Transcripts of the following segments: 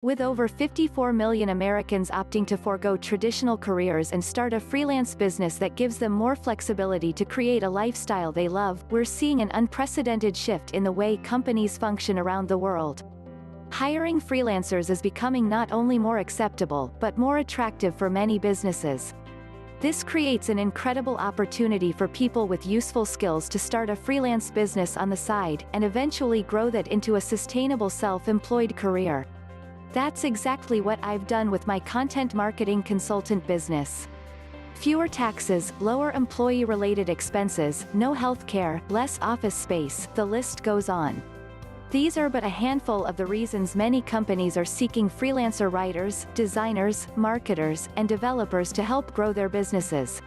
With over 54 million Americans opting to forego traditional careers and start a freelance business that gives them more flexibility to create a lifestyle they love, we're seeing an unprecedented shift in the way companies function around the world. Hiring freelancers is becoming not only more acceptable, but more attractive for many businesses. This creates an incredible opportunity for people with useful skills to start a freelance business on the side, and eventually grow that into a sustainable self-employed career. That's exactly what I've done with my content marketing consultant business. Fewer taxes, lower employee-related expenses, no healthcare, less office space, the list goes on. These are but a handful of the reasons many companies are seeking freelancer writers, designers, marketers, and developers to help grow their businesses.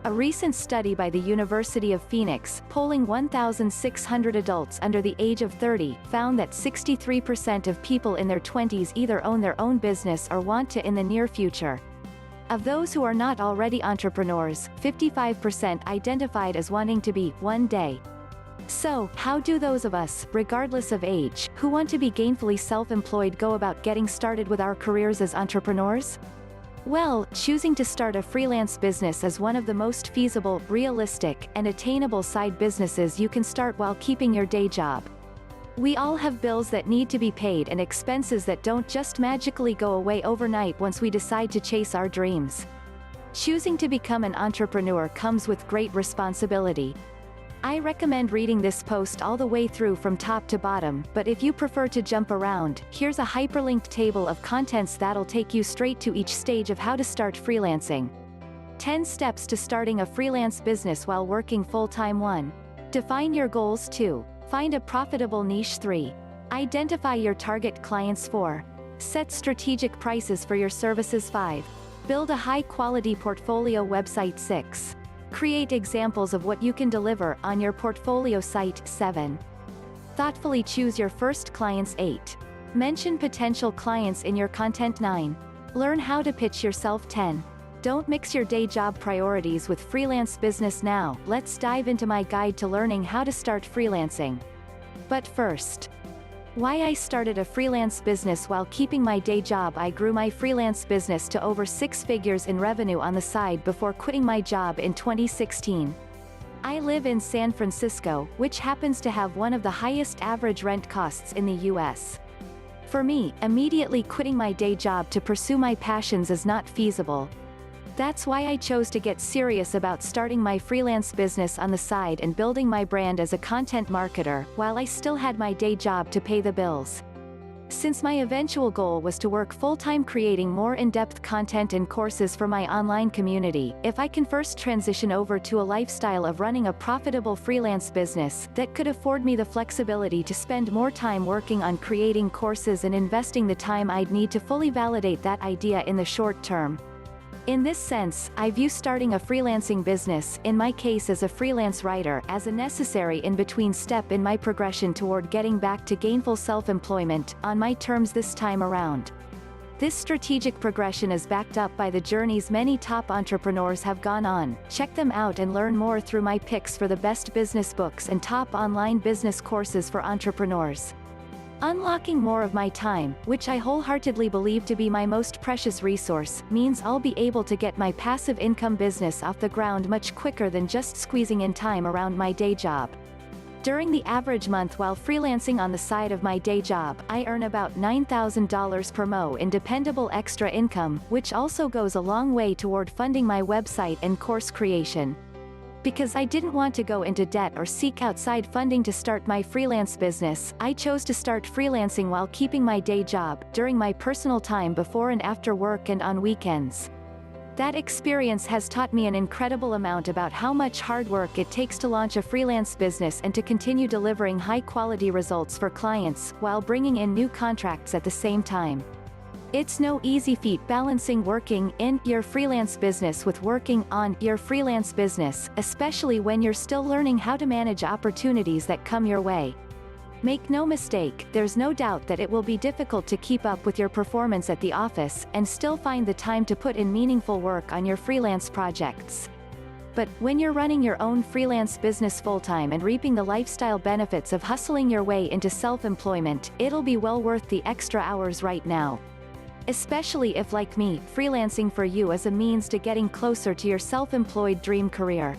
A recent study by the University of Phoenix, polling 1,600 adults under the age of 30, found that 63% of people in their 20s either own their own business or want to in the near future. Of those who are not already entrepreneurs, 55% identified as wanting to be, one day. So, how do those of us, regardless of age, who want to be gainfully self-employed go about getting started with our careers as entrepreneurs? Well, choosing to start a freelance business is one of the most feasible, realistic, and attainable side businesses you can start while keeping your day job. We all have bills that need to be paid and expenses that don't just magically go away overnight once we decide to chase our dreams. Choosing to become an entrepreneur comes with great responsibility. I recommend reading this post all the way through from top to bottom, but if you prefer to jump around, here's a hyperlinked table of contents that'll take you straight to each stage of how to start freelancing. 10 steps to starting a freelance business while working full-time. 1. Define your goals. 2. Find a profitable niche. 3. Identify your target clients. 4. Set strategic prices for your services. 5. Build a high-quality portfolio website. 6. Create examples of what you can deliver on your portfolio site. 7. Thoughtfully choose your first clients. 8. Mention potential clients in your content. 9. Learn how to pitch yourself. 10. Don't mix your day job priorities with freelance business. Now, let's dive into my guide to learning how to start freelancing. But first, why I started a freelance business while keeping my day job. I grew my freelance business to over 6 figures in revenue on the side before quitting my job in 2016. I live in San Francisco, which happens to have one of the highest average rent costs in the US. For me, immediately quitting my day job to pursue my passions is not feasible. That's why I chose to get serious about starting my freelance business on the side and building my brand as a content marketer, while I still had my day job to pay the bills. Since my eventual goal was to work full-time creating more in-depth content and courses for my online community, if I can first transition over to a lifestyle of running a profitable freelance business that could afford me the flexibility to spend more time working on creating courses and investing the time I'd need to fully validate that idea in the short term. In this sense, I view starting a freelancing business, in my case as a freelance writer, as a necessary in-between step in my progression toward getting back to gainful self-employment, on my terms this time around. This strategic progression is backed up by the journeys many top entrepreneurs have gone on. Check them out and learn more through my picks for the best business books and top online business courses for entrepreneurs. Unlocking more of my time, which I wholeheartedly believe to be my most precious resource, means I'll be able to get my passive income business off the ground much quicker than just squeezing in time around my day job. During the average month while freelancing on the side of my day job, I earn about $9,000 per month in dependable extra income, which also goes a long way toward funding my website and course creation. Because I didn't want to go into debt or seek outside funding to start my freelance business, I chose to start freelancing while keeping my day job, during my personal time before and after work and on weekends. That experience has taught me an incredible amount about how much hard work it takes to launch a freelance business and to continue delivering high-quality results for clients, while bringing in new contracts at the same time. It's no easy feat balancing working in your freelance business with working on your freelance business, especially when you're still learning how to manage opportunities that come your way. Make no mistake, there's no doubt that it will be difficult to keep up with your performance at the office, and still find the time to put in meaningful work on your freelance projects. But when you're running your own freelance business full-time and reaping the lifestyle benefits of hustling your way into self-employment, it'll be well worth the extra hours right now. Especially if, like me, freelancing for you is a means to getting closer to your self-employed dream career.